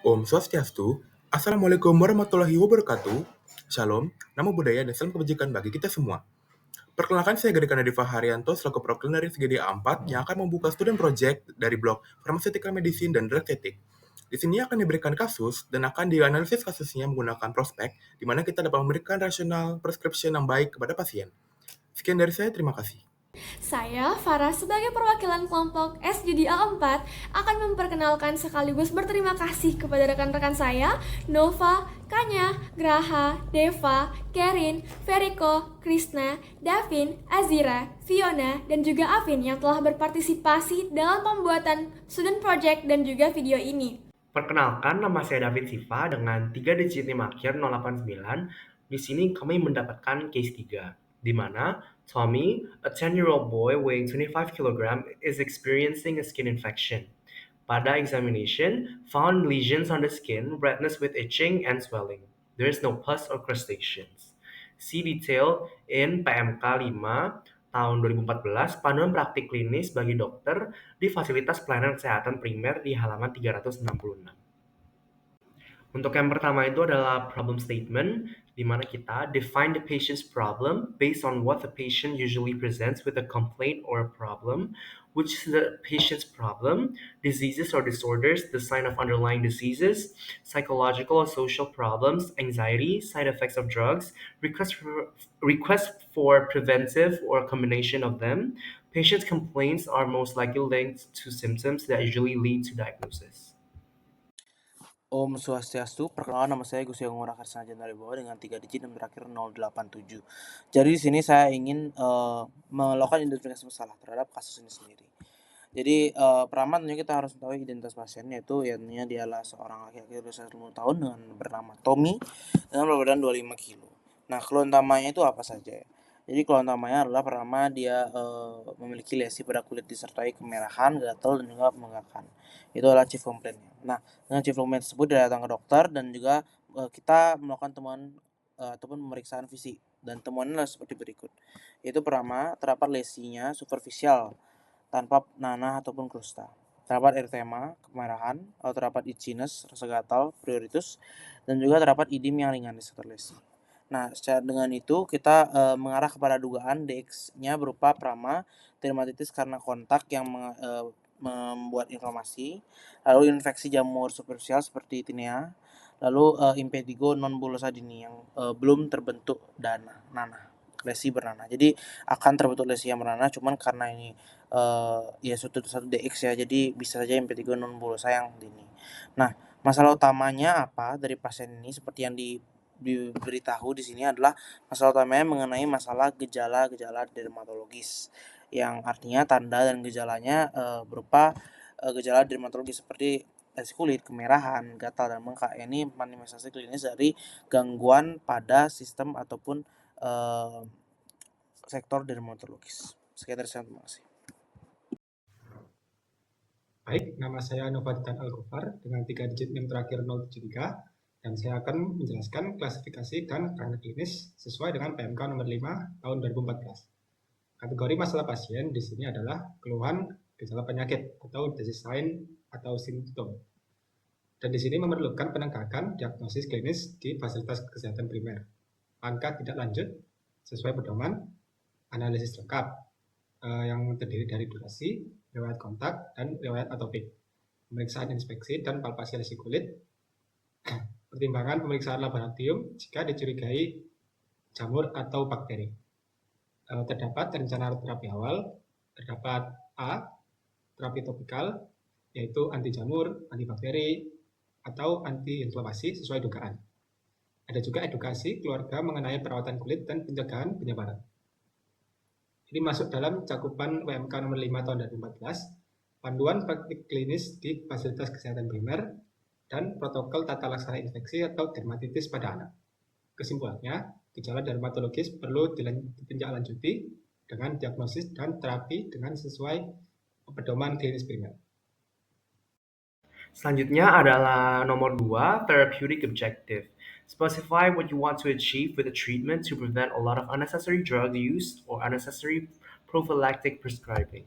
Om Swastiastu, Assalamualaikum warahmatullahi wabarakatuh, Shalom, Namo Buddhaya, dan salam kebajikan bagi kita semua. Perkenalkan saya Gadika Nadifa Haryanto selaku Proklim dari SGDA 4 yang akan membuka student project dari blok Pharmaceutical Medicine dan Drug Ethics. Di sini akan diberikan kasus dan akan dianalisis kasusnya menggunakan prospek, di mana kita dapat memberikan rasional prescription yang baik kepada pasien. Sekian dari saya, terima kasih. Saya, Farah, sebagai perwakilan kelompok SGDA 4 akan memperkenalkan sekaligus berterima kasih kepada rekan-rekan saya, Nova, Kanya, Graha, Deva, Kerin, Veriko, Krishna, Davin, Azira, Fiona, dan juga Afin yang telah berpartisipasi dalam pembuatan student project dan juga video ini. Perkenalkan, nama saya David Siva dengan 3 digit NIM akhir 089. Di sini kami mendapatkan case 3, di mana Tommy, a 10-year-old boy weighing 25 kg, is experiencing a skin infection. Pada examination, found lesions on the skin, redness with itching and swelling. There is no pus or crustaceans. See detail in PMK 5 tahun 2014, panduan praktik klinis bagi dokter di fasilitas pelayanan kesehatan primer di halaman 366. Untuk yang pertama itu adalah problem statement, di mana kita define the patient's problem based on what the patient usually presents with a complaint or a problem, which is the patient's problem, diseases or disorders, the sign of underlying diseases, psychological or social problems, anxiety, side effects of drugs, request for preventive or a combination of them. Patient's complaints are most likely linked to symptoms that usually lead to diagnosis. Om Swastiastu, perkenalkan nama saya Gus Young Ngurah Karsana dari bawah dengan 3 digit dan berakhir 087. Jadi di sini saya ingin melakukan identifikasi masalah terhadap kasus ini sendiri. Jadi pertama tentunya kita harus tahu identitas pasien, yaitu yakni dia adalah seorang laki-laki berusia 50 tahun dengan bernama Tommy dengan berat badan 25 kilo. Nah, keluhan utamanya itu apa saja ya? Jadi keluhan utamanya adalah pertama dia memiliki lesi pada kulit disertai kemerahan, gatal, dan juga pembengkakan. Itu adalah chief complaint-nya. Nah, dengan chief complaint tersebut dia datang ke dokter dan juga kita melakukan temuan ataupun pemeriksaan fisik, dan temuannya adalah seperti berikut. Yaitu pertama, terdapat lesinya superficial tanpa nanah ataupun krusta. Terdapat eritema, kemerahan, atau terdapat itchiness, rasa gatal, pruritus, dan juga terdapat idem yang ringan di sekitar lesi. Nah, secara dengan itu kita mengarah kepada dugaan DX-nya berupa prama dermatitis karena kontak yang membuat inflamasi, lalu infeksi jamur superficial seperti tinea, lalu impetigo non bullosa dini yang belum terbentuk nanah, lesi bernanah. Jadi akan terbentuk lesi yang bernanah, cuman karena ini ya satu DX ya, jadi bisa saja impetigo non bullosa yang dini. Nah, masalah utamanya apa dari pasien ini seperti yang diberitahu di sini adalah masalah utamanya mengenai masalah gejala-gejala dermatologis, yang artinya tanda dan gejalanya berupa gejala dermatologis seperti lesi kulit, kemerahan, gatal, dan bengkak. Ini manifestasi klinis dari gangguan pada sistem ataupun sektor dermatologis. Sekian dari saya, terima kasih. Baik, nama saya Novaditan Al-Ghofar dengan 3 digit NIM terakhir 073, dan saya akan menjelaskan klasifikasi dan kerangka klinis sesuai dengan PMK nomor 5 tahun 2014. Kategori masalah pasien di sini adalah keluhan gejala penyakit atau disease sign atau simptom. Dan di sini memerlukan penegakan diagnosis klinis di fasilitas kesehatan primer. Langkah tidak lanjut sesuai pedoman analisis lengkap yang terdiri dari durasi, riwayat kontak, dan riwayat atopik, pemeriksaan inspeksi dan palpasi lesi kulit, pertimbangan pemeriksaan laboratorium jika dicurigai jamur atau bakteri. Terdapat rencana terapi awal, terdapat A, terapi topikal, yaitu anti jamur, anti bakteri, atau anti inflamasi sesuai dugaan. Ada juga edukasi keluarga mengenai perawatan kulit dan pencegahan penyebaran. Ini masuk dalam cakupan PMK nomor 5 tahun 2014, panduan praktik klinis di fasilitas kesehatan primer, dan protokol tata laksana infeksi atau dermatitis pada anak. Kesimpulannya, gejala dermatologis perlu ditindaklanjuti dengan diagnosis dan terapi dengan sesuai pedoman klinis primer. Selanjutnya adalah nomor 2, therapeutic objective. Specify what you want to achieve with a treatment to prevent a lot of unnecessary drug use or unnecessary prophylactic prescribing.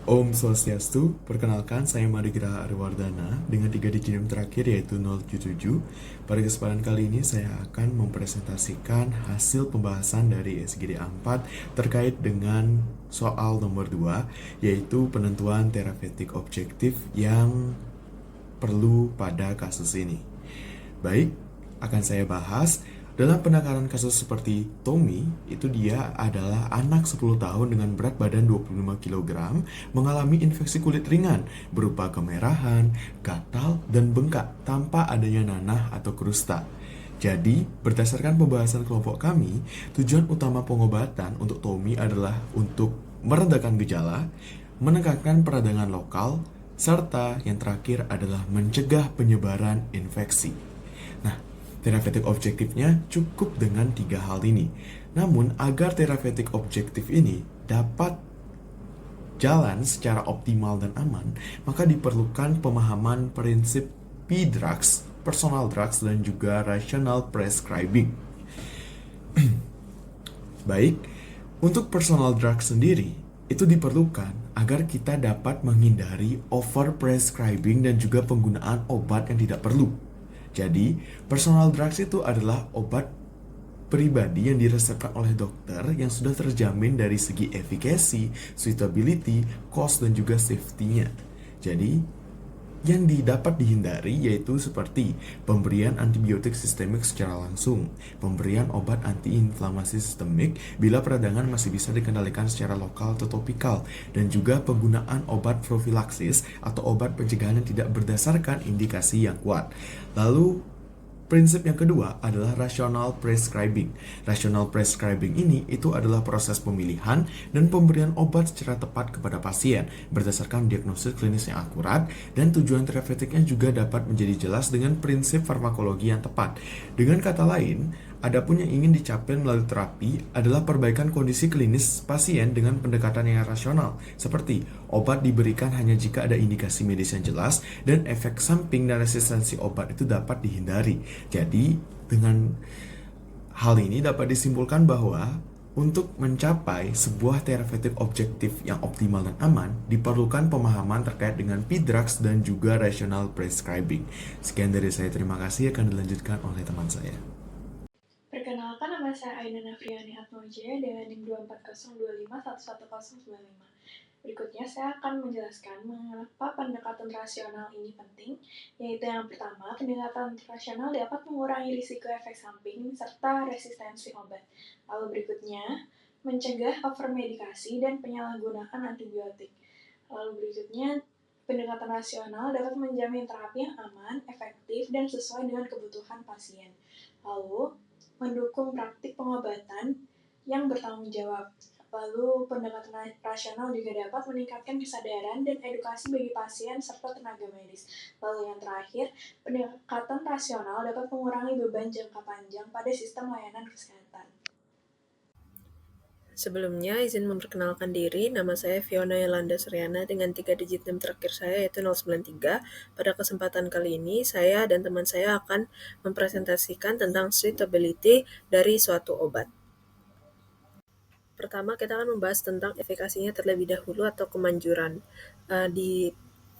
Om Swastiastu, perkenalkan saya Madigraha Ariwardana dengan 3 digit NIM terakhir yaitu 077. Pada kesempatan kali ini saya akan mempresentasikan hasil pembahasan dari SGD A4 terkait dengan soal nomor 2 yaitu penentuan terapeutik objektif yang perlu pada kasus ini. Baik, akan saya bahas. Dalam penanganan kasus seperti Tommy, itu dia adalah anak 10 tahun dengan berat badan 25 kg, mengalami infeksi kulit ringan berupa kemerahan, gatal, dan bengkak tanpa adanya nanah atau krusta. Jadi, berdasarkan pembahasan kelompok kami, tujuan utama pengobatan untuk Tommy adalah untuk meredakan gejala, menekankan peradangan lokal, serta yang terakhir adalah mencegah penyebaran infeksi. Nah, terapeutik objektifnya cukup dengan 3 hal ini. Namun, agar terapeutik objektif ini dapat jalan secara optimal dan aman, maka diperlukan pemahaman prinsip P-drugs, personal drugs, dan juga rational prescribing. Baik, untuk personal drugs sendiri, itu diperlukan agar kita dapat menghindari over prescribing dan juga penggunaan obat yang tidak perlu. Jadi, personal drugs itu adalah obat pribadi yang diresepkan oleh dokter yang sudah terjamin dari segi efikasi, suitability, cost, dan juga safety-nya. Jadi, yang dapat dihindari yaitu seperti pemberian antibiotik sistemik secara langsung, pemberian obat antiinflamasi sistemik bila peradangan masih bisa dikendalikan secara lokal atau topikal, dan juga penggunaan obat profilaksis atau obat pencegahan yang tidak berdasarkan indikasi yang kuat. Lalu, prinsip yang kedua adalah rational prescribing. Rational prescribing ini itu adalah proses pemilihan dan pemberian obat secara tepat kepada pasien berdasarkan diagnosis klinis yang akurat, dan tujuan terapeutiknya juga dapat menjadi jelas dengan prinsip farmakologi yang tepat. Dengan kata lain, adapun yang ingin dicapai melalui terapi adalah perbaikan kondisi klinis pasien dengan pendekatan yang rasional, seperti obat diberikan hanya jika ada indikasi medis yang jelas dan efek samping dan resistensi obat itu dapat dihindari. Jadi, dengan hal ini dapat disimpulkan bahwa untuk mencapai sebuah terapeutik objektif yang optimal dan aman, diperlukan pemahaman terkait dengan P-drugs dan juga rational prescribing. Sekian dari saya, terima kasih, akan dilanjutkan oleh teman saya. Perkenalkan, nama saya Aina Nafriani Atmojaya dengan NIM 24025111095. Berikutnya saya akan menjelaskan mengapa pendekatan rasional ini penting, yaitu yang pertama, pendekatan rasional dapat mengurangi risiko efek samping serta resistensi obat. Lalu berikutnya, mencegah overmedikasi dan penyalahgunaan antibiotik. Lalu berikutnya, pendekatan rasional dapat menjamin terapi yang aman, efektif, dan sesuai dengan kebutuhan pasien. Lalu, mendukung praktik pengobatan yang bertanggung jawab. Lalu, pendekatan rasional juga dapat meningkatkan kesadaran dan edukasi bagi pasien serta tenaga medis. Lalu yang terakhir, pendekatan rasional dapat mengurangi beban jangka panjang pada sistem layanan kesehatan. Sebelumnya, izin memperkenalkan diri, nama saya Fiona Yolanda Suryana dengan 3 digit NIM terakhir saya yaitu 093. Pada kesempatan kali ini, saya dan teman saya akan mempresentasikan tentang suitability dari suatu obat. Pertama, kita akan membahas tentang efikasinya terlebih dahulu atau kemanjuran. Di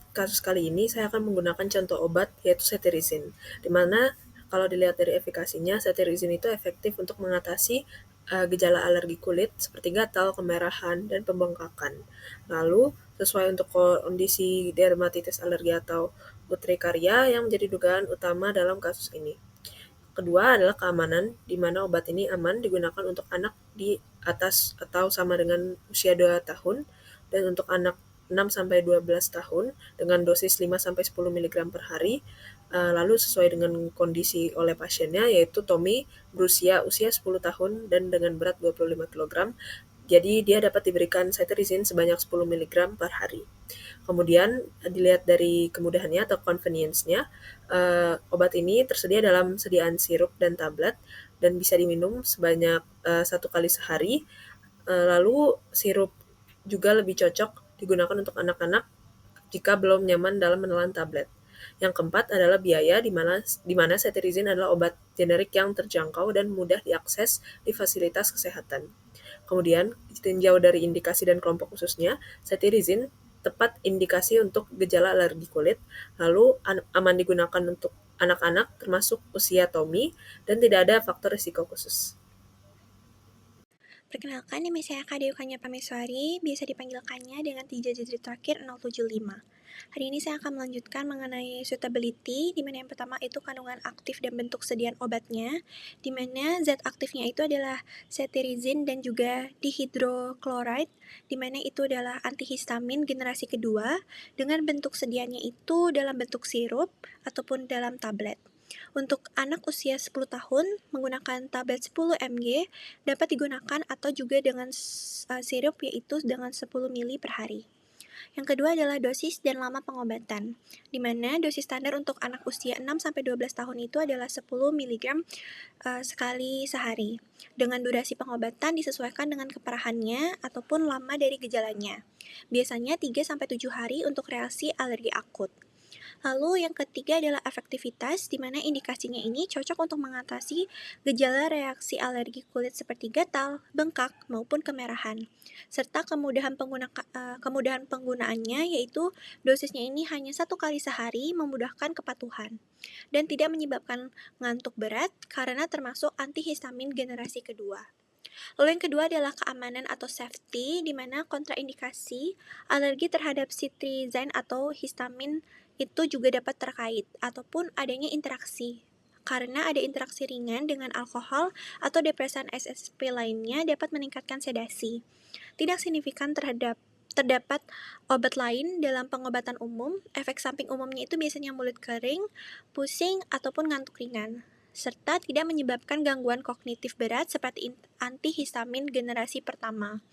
kasus kali ini, saya akan menggunakan contoh obat yaitu cetirizine, di mana kalau dilihat dari efikasinya, cetirizine itu efektif untuk mengatasi gejala alergi kulit seperti gatal, kemerahan, dan pembengkakan. Lalu, sesuai untuk kondisi dermatitis alergi atau urtikaria yang menjadi dugaan utama dalam kasus ini. Kedua adalah keamanan, di mana obat ini aman digunakan untuk anak di atas atau sama dengan usia 2 tahun, dan untuk anak 6-12 tahun dengan dosis 5-10 mg per hari. Lalu sesuai dengan kondisi oleh pasiennya, yaitu Tommy berusia 10 tahun dan dengan berat 25 kg. Jadi dia dapat diberikan cetirizine sebanyak 10 mg per hari. Kemudian dilihat dari kemudahannya atau convenience-nya, obat ini tersedia dalam sediaan sirup dan tablet dan bisa diminum sebanyak 1 kali sehari. Lalu sirup juga lebih cocok digunakan untuk anak-anak jika belum nyaman dalam menelan tablet. Yang keempat adalah biaya, di mana cetirizine adalah obat generik yang terjangkau dan mudah diakses di fasilitas kesehatan. Kemudian, tinjau dari indikasi dan kelompok khususnya, cetirizine tepat indikasi untuk gejala alergi kulit, lalu aman digunakan untuk anak-anak termasuk usia TOMI, dan tidak ada faktor risiko khusus. Perkenalkan, nama saya Kadeo Kanya Pameswari, biasa dipanggil Kanya dengan 3 digit terakhir 075. Hari ini saya akan melanjutkan mengenai suitability, di mana yang pertama itu kandungan aktif dan bentuk sediaan obatnya, di mana zat aktifnya itu adalah cetirizine dan juga dihidrochloride, di mana itu adalah antihistamin generasi kedua, dengan bentuk sediaannya itu dalam bentuk sirup ataupun dalam tablet. Untuk anak usia 10 tahun, menggunakan tablet 10 mg dapat digunakan atau juga dengan sirup yaitu dengan 10 ml per hari. Yang kedua adalah dosis dan lama pengobatan, di mana dosis standar untuk anak usia 6-12 tahun itu adalah 10 mg sekali sehari. Dengan durasi pengobatan disesuaikan dengan keparahannya ataupun lama dari gejalanya. Biasanya 3-7 hari untuk reaksi alergi akut. Lalu yang ketiga adalah efektivitas, di mana indikasinya ini cocok untuk mengatasi gejala reaksi alergi kulit seperti gatal, bengkak, maupun kemerahan. Serta kemudahan penggunaannya, yaitu dosisnya ini hanya 1 kali sehari, memudahkan kepatuhan, dan tidak menyebabkan ngantuk berat karena termasuk antihistamin generasi kedua. Lalu yang kedua adalah keamanan atau safety, di mana kontraindikasi alergi terhadap cetirizine atau histamin itu juga dapat terkait ataupun adanya interaksi. Karena ada interaksi ringan dengan alkohol atau depresan SSP lainnya dapat meningkatkan sedasi. Tidak signifikan terdapat obat lain dalam pengobatan umum. Efek samping umumnya itu biasanya mulut kering, pusing, ataupun ngantuk ringan, serta tidak menyebabkan gangguan kognitif berat seperti antihistamin generasi pertama.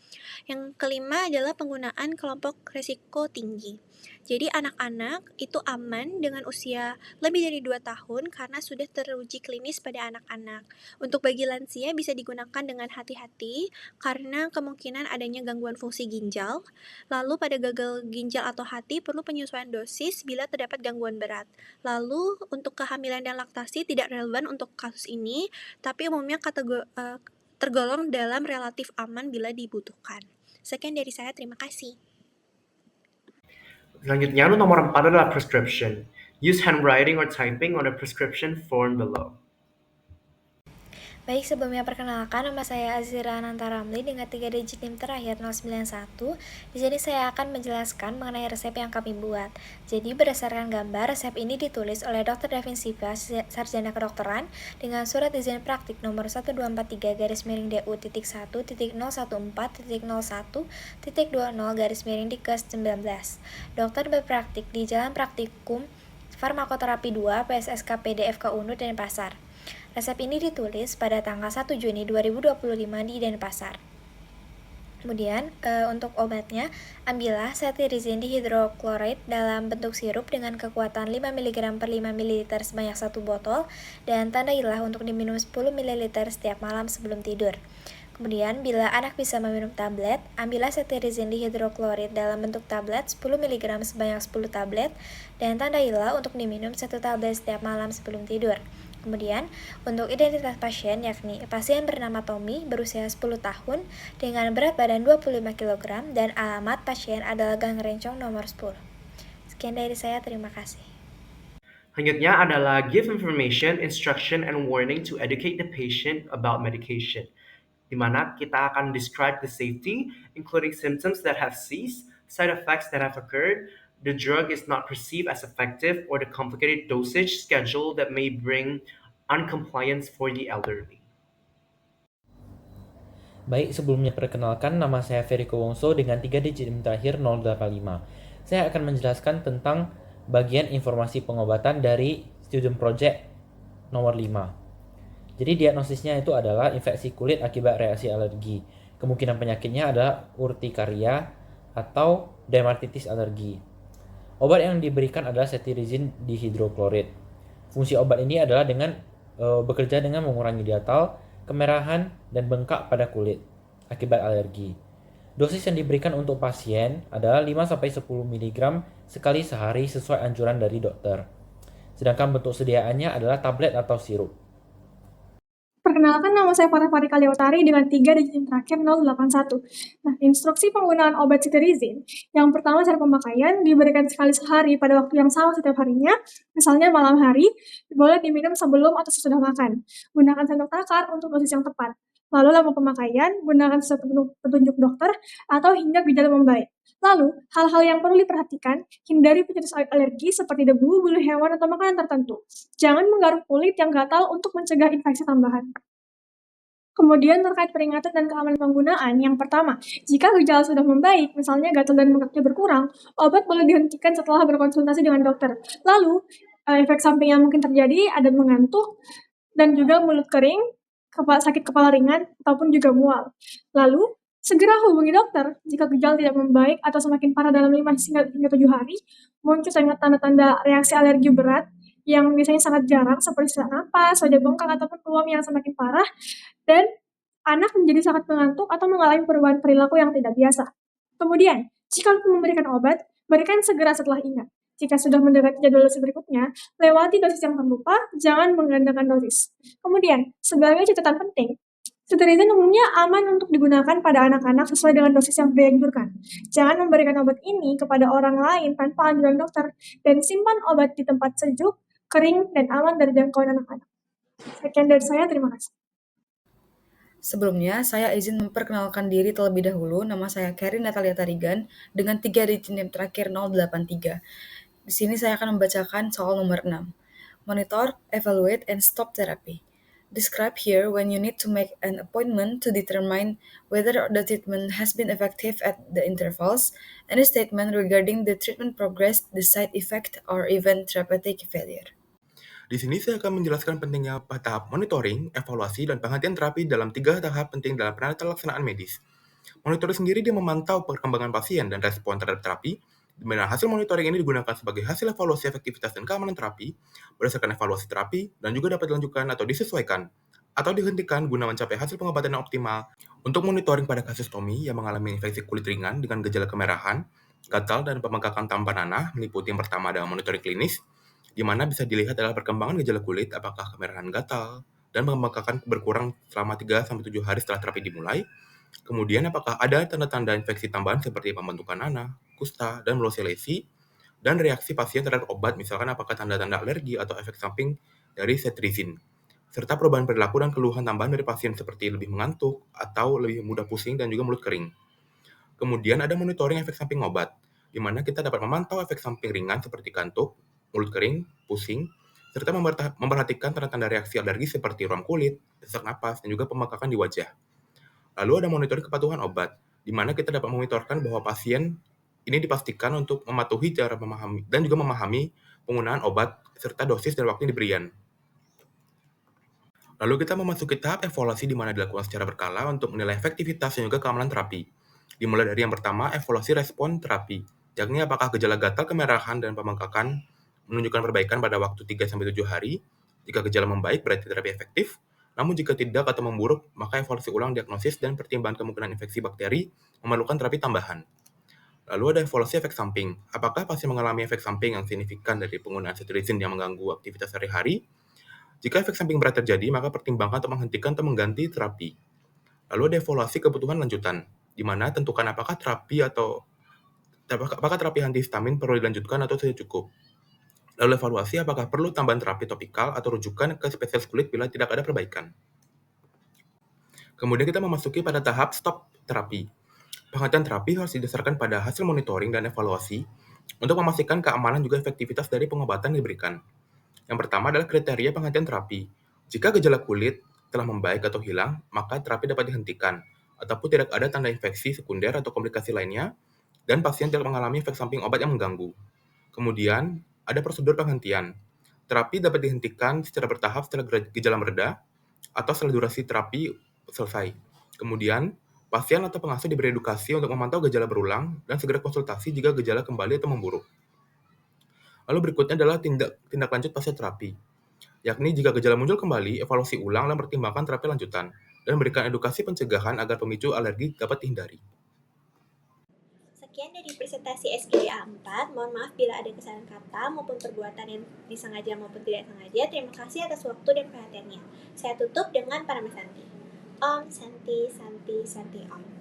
Yang kelima adalah penggunaan kelompok risiko tinggi. Jadi anak-anak itu aman dengan usia lebih dari 2 tahun karena sudah teruji klinis pada anak-anak. Untuk bagi lansia bisa digunakan dengan hati-hati karena kemungkinan adanya gangguan fungsi ginjal. Lalu pada gagal ginjal atau hati perlu penyesuaian dosis bila terdapat gangguan berat. Lalu untuk kehamilan dan laktasi tidak relevan untuk kasus ini, tapi umumnya tergolong dalam relatif aman bila dibutuhkan. Sekian dari saya, terima kasih. Selanjutnya, nomor 4 adalah prescription. Use handwriting or typing on a prescription form below. Baik, sebelumnya perkenalkan, nama saya Azira Ananta Ramli dengan 3 digit NIM terakhir 091. Di sini saya akan menjelaskan mengenai resep yang kami buat. Jadi berdasarkan gambar, resep ini ditulis oleh Dr. Davin Siva, sarjana kedokteran, dengan surat izin praktik nomor 1243-DU.1.1.01.20/Dikes 19 Dokter berpraktik di Jalan Praktikum Farmakoterapi 2 PSSK PDFK UNU Denpasar. Resep ini ditulis pada tanggal 1 Juni 2025 di Denpasar. Kemudian untuk obatnya, ambillah cetirizine dihidrochloride dalam bentuk sirup dengan kekuatan 5 mg per 5 ml sebanyak 1 botol dan tandailah untuk diminum 10 ml setiap malam sebelum tidur. Kemudian, bila anak bisa meminum tablet, ambillah cetirizine dihidrochloride dalam bentuk tablet 10 mg sebanyak 10 tablet dan tandailah untuk diminum 1 tablet setiap malam sebelum tidur. Kemudian, untuk identitas pasien yakni pasien bernama Tommy berusia 10 tahun dengan berat badan 25 kg dan alamat pasien adalah Gang Rencong nomor 10. Sekian dari saya, terima kasih. Selanjutnya adalah give information, instruction, and warning to educate the patient about medication, di mana kita akan describe the safety, including symptoms that have ceased, side effects that have occurred, the drug is not perceived as effective, or the complicated dosage schedule that may bring uncompliance for the elderly. Baik, sebelumnya perkenalkan, nama saya Feriko Wongso dengan 3 digit NIM terakhir 085. Saya akan menjelaskan tentang bagian informasi pengobatan dari student project nomor 5. Jadi diagnosisnya itu adalah infeksi kulit akibat reaksi alergi. Kemungkinan penyakitnya adalah urtikaria atau dermatitis alergi. Obat yang diberikan adalah cetirizine dihidrochloride. Fungsi obat ini adalah bekerja dengan mengurangi gatal, kemerahan, dan bengkak pada kulit akibat alergi. Dosis yang diberikan untuk pasien adalah 5-10 mg sekali sehari sesuai anjuran dari dokter. Sedangkan bentuk sediaannya adalah tablet atau sirup. Perkenalkan, nama saya Farah Farika Leotari dengan 3 digit NIM terakhir 081. Nah, instruksi penggunaan obat cetirizine. Yang pertama, cara pemakaian diberikan sekali sehari pada waktu yang sama setiap harinya, misalnya malam hari, boleh diminum sebelum atau sesudah makan. Gunakan sendok takar untuk dosis yang tepat. Lalu lama pemakaian, gunakan sesuai petunjuk dokter atau hingga gejala membaik. Lalu, hal-hal yang perlu diperhatikan, hindari pencetus alergi seperti debu, bulu hewan, atau makanan tertentu. Jangan menggaruk kulit yang gatal untuk mencegah infeksi tambahan. Kemudian terkait peringatan dan keamanan penggunaan, yang pertama, jika gejala sudah membaik, misalnya gatal dan bengkaknya berkurang, obat boleh dihentikan setelah berkonsultasi dengan dokter. Lalu, efek samping yang mungkin terjadi ada mengantuk, dan juga mulut kering, sakit kepala ringan, ataupun juga mual. Lalu, segera hubungi dokter jika gejala tidak membaik atau semakin parah dalam 5 hingga 7 hari, muncul tanda-tanda reaksi alergi berat yang biasanya sangat jarang seperti sesak napas, wajah bengkak, ataupun ruam yang semakin parah, dan anak menjadi sangat mengantuk atau mengalami perubahan perilaku yang tidak biasa. Kemudian, jika memberikan obat, berikan segera setelah ingat. Jika sudah mendekati jadwal dosis berikutnya, lewati dosis yang terlupa, jangan menggandakan dosis. Kemudian, sebagai catatan penting, cetirizine umumnya aman untuk digunakan pada anak-anak sesuai dengan dosis yang dianjurkan. Jangan memberikan obat ini kepada orang lain tanpa anjuran dokter, dan simpan obat di tempat sejuk, kering, dan aman dari jangkauan anak-anak. Sekian dari saya, terima kasih. Sebelumnya, saya izin memperkenalkan diri terlebih dahulu. Nama saya Karin Natalia Tarigan dengan 3 digit NIM terakhir 083. Di sini saya akan membacakan soal nomor 6. Monitor, evaluate, and stop therapy. Describe here when you need to make an appointment to determine whether the treatment has been effective at the intervals, any statement regarding the treatment progress, the side effect, or even therapeutic failure. Di sini saya akan menjelaskan pentingnya tahap monitoring, evaluasi, dan penghentian terapi dalam 3 tahap penting dalam pelaksanaan medis. Monitoring sendiri dia memantau perkembangan pasien dan respon terhadap terapi, di mana hasil monitoring ini digunakan sebagai hasil evaluasi efektivitas dan keamanan terapi, berdasarkan evaluasi terapi, dan juga dapat dilanjutkan atau disesuaikan, atau dihentikan guna mencapai hasil pengobatan yang optimal. Untuk monitoring pada kasus TOMI yang mengalami infeksi kulit ringan dengan gejala kemerahan, gatal, dan pembengkakan tambah nanah, meliputi yang pertama adalah monitoring klinis, di mana bisa dilihat adalah perkembangan gejala kulit, apakah kemerahan gatal, dan pembengkakan berkurang selama 3-7 hari setelah terapi dimulai. Kemudian apakah ada tanda-tanda infeksi tambahan seperti pembentukan nanah, kusta, dan meluasnya lesi, dan reaksi pasien terhadap obat, misalkan apakah tanda-tanda alergi atau efek samping dari cetirizine, serta perubahan perilaku dan keluhan tambahan dari pasien seperti lebih mengantuk atau lebih mudah pusing dan juga mulut kering. Kemudian ada monitoring efek samping obat, di mana kita dapat memantau efek samping ringan seperti kantuk, mulut kering, pusing, serta memperhatikan tanda-tanda reaksi alergi seperti ruam kulit, sesak napas, dan juga pembengkakan di wajah. Lalu ada monitoring kepatuhan obat, di mana kita dapat memonitorkan bahwa pasien ini dipastikan untuk mematuhi cara memahami dan juga memahami penggunaan obat serta dosis dan waktu diberian. Lalu kita memasuki tahap evaluasi di mana dilakukan secara berkala untuk menilai efektivitas dan juga keamanan terapi. Dimulai dari yang pertama, evaluasi respon terapi, yakni apakah gejala gatal, kemerahan, dan pembengkakan menunjukkan perbaikan pada waktu 3-7 hari. Jika gejala membaik, berarti terapi efektif. Namun jika tidak atau memburuk, maka evaluasi ulang diagnosis dan pertimbangan kemungkinan infeksi bakteri memerlukan terapi tambahan. Lalu ada evaluasi efek samping. Apakah pasien mengalami efek samping yang signifikan dari penggunaan cetirizine yang mengganggu aktivitas sehari-hari? Jika efek samping berat terjadi, maka pertimbangkan untuk menghentikan atau mengganti terapi. Lalu ada evaluasi kebutuhan lanjutan, di mana tentukan apakah terapi antihistamin perlu dilanjutkan atau sudah cukup. Lalu evaluasi apakah perlu tambahan terapi topikal atau rujukan ke spesialis kulit bila tidak ada perbaikan. Kemudian kita memasuki pada tahap stop terapi. Penghentian terapi harus didasarkan pada hasil monitoring dan evaluasi untuk memastikan keamanan juga efektivitas dari pengobatan yang diberikan. Yang pertama adalah kriteria penghentian terapi. Jika gejala kulit telah membaik atau hilang, maka terapi dapat dihentikan, ataupun tidak ada tanda infeksi sekunder atau komplikasi lainnya, dan pasien tidak mengalami efek samping obat yang mengganggu. Kemudian, ada prosedur penghentian. Terapi dapat dihentikan secara bertahap setelah gejala mereda atau setelah durasi terapi selesai. Kemudian, pasien atau pengasuh diberi edukasi untuk memantau gejala berulang dan segera konsultasi jika gejala kembali atau memburuk. Lalu berikutnya adalah tindak lanjut pasca terapi, yakni jika gejala muncul kembali, evaluasi ulang dan pertimbangkan terapi lanjutan, dan berikan edukasi pencegahan agar pemicu alergi dapat dihindari. Sekian dari presentasi SGDA 4. Mohon maaf bila ada kesalahan kata maupun perbuatan yang disengaja maupun tidak sengaja. Terima kasih atas waktu dan perhatiannya. Saya tutup dengan Paramasanti. Om Santi Santi Santi Om.